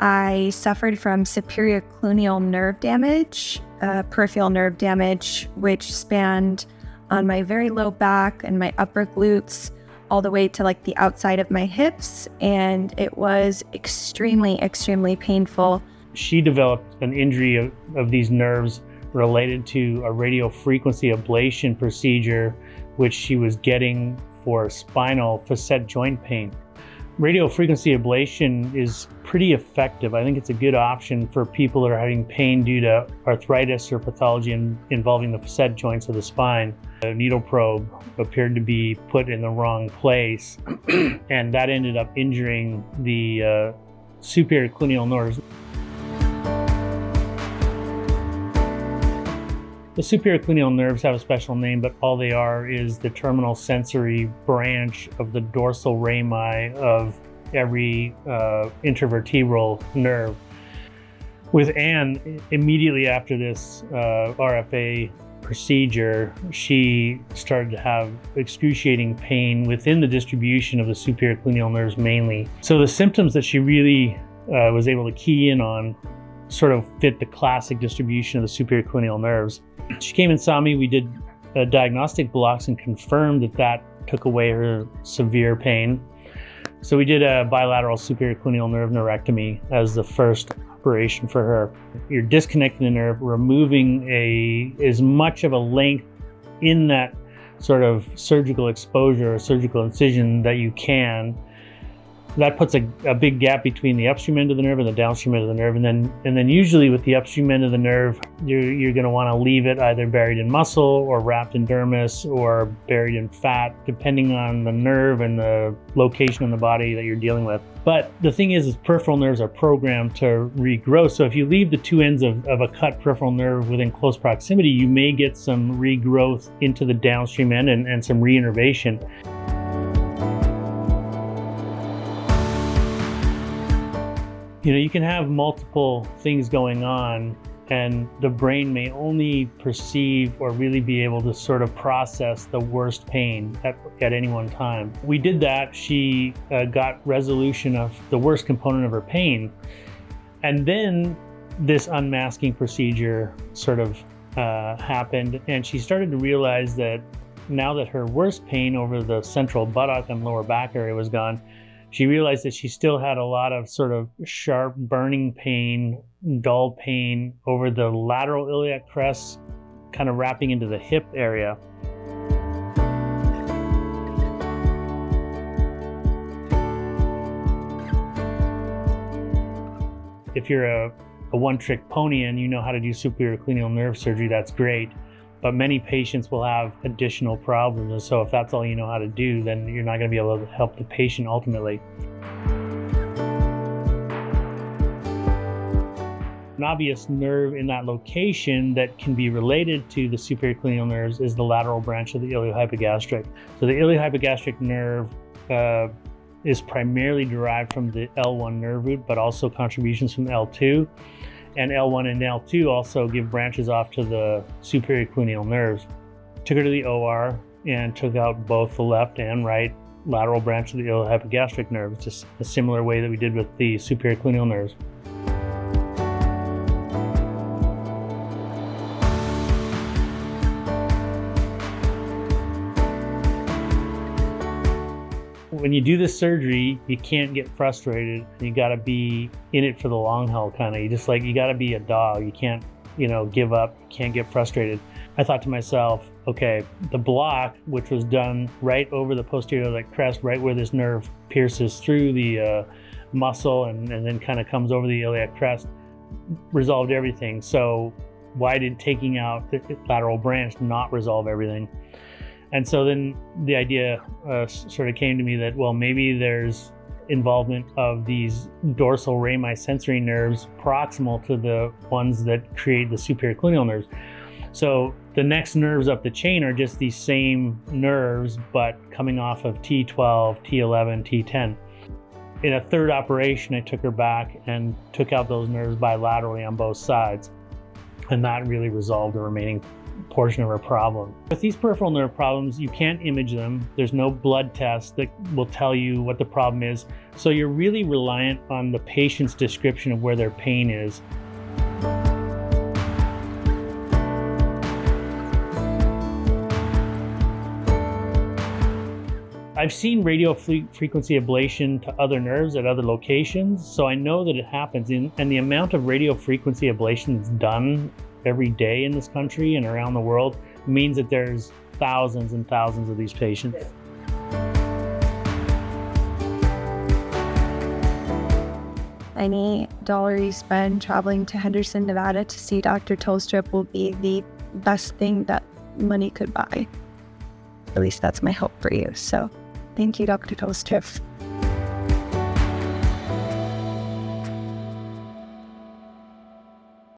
I suffered from superior cluneal nerve damage, peripheral nerve damage, which spanned on my very low back and my upper glutes all the way to like the outside of my hips. And it was extremely, extremely painful. She developed an injury of these nerves related to a radiofrequency ablation procedure, which she was getting for spinal facet joint pain. Radiofrequency ablation is pretty effective. I think it's a good option for people that are having pain due to arthritis or pathology involving the facet joints of the spine. A needle probe appeared to be put in the wrong place, and that ended up injuring the superior cluneal nerves. The superior cluneal nerves have a special name, but all they are is the terminal sensory branch of the dorsal rami of every intervertebral nerve. With Anne, immediately after this RFA procedure, she started to have excruciating pain within the distribution of the superior cluneal nerves mainly. So the symptoms that she really was able to key in on sort of fit the classic distribution of the superior cluneal nerves. She came and saw me. We did diagnostic blocks and confirmed that took away her severe pain. So we did a bilateral superior cluneal nerve neurectomy as the first operation for her. You're disconnecting the nerve, removing as much of a length in that sort of surgical exposure or surgical incision that you can. That puts a big gap between the upstream end of the nerve and the downstream end of the nerve. And then usually with the upstream end of the nerve, you're going to want to leave it either buried in muscle or wrapped in dermis or buried in fat, depending on the nerve and the location in the body that you're dealing with. But the thing is peripheral nerves are programmed to regrow. So if you leave the two ends of a cut peripheral nerve within close proximity, you may get some regrowth into the downstream end and some reinnervation. You know, you can have multiple things going on, and the brain may only perceive or really be able to sort of process the worst pain at any one time. We did that. She got resolution of the worst component of her pain. And then this unmasking procedure sort of happened, and she started to realize that now that her worst pain over the central buttock and lower back area was gone, she realized that she still had a lot of sort of sharp burning pain, dull pain over the lateral iliac crest, kind of wrapping into the hip area. If you're a one-trick pony and you know how to do superior cluneal nerve surgery, that's great. But many patients will have additional problems, and so if that's all you know how to do, then you're not going to be able to help the patient ultimately. An obvious nerve in that location that can be related to the superior cluneal nerves is the lateral branch of the iliohypogastric. So the iliohypogastric nerve is primarily derived from the L1 nerve root, but also contributions from L2. And L1 and L2 also give branches off to the superior cluneal nerves. Took her to the OR and took out both the left and right lateral branch of the iliohypogastric nerve, just a similar way that we did with the superior cluneal nerves. When you do this surgery, you can't get frustrated. You got to be in it for the long haul, kind of. You got to be a dog. You can't, give up. You can't get frustrated. I thought to myself, okay, the block, which was done right over the posterior iliac crest, right where this nerve pierces through the muscle and then kind of comes over the iliac crest, resolved everything. So why did taking out the lateral branch not resolve everything? And so then the idea sort of came to me that, well, maybe there's involvement of these dorsal rami sensory nerves proximal to the ones that create the superior cluneal nerves. So the next nerves up the chain are just these same nerves, but coming off of T12, T11, T10. In a third operation, I took her back and took out those nerves bilaterally on both sides. and not really resolve the remaining portion of our problem. With these peripheral nerve problems, you can't image them. There's no blood test that will tell you what the problem is. So you're really reliant on the patient's description of where their pain is. I've seen radiofrequency ablation to other nerves at other locations, so I know that it happens. And the amount of radiofrequency ablation that's done every day in this country and around the world means that there's thousands and thousands of these patients. Any dollar you spend traveling to Henderson, Nevada to see Dr. Tollestrup will be the best thing that money could buy. At least that's my hope for you. So thank you, Dr. Tollestrup.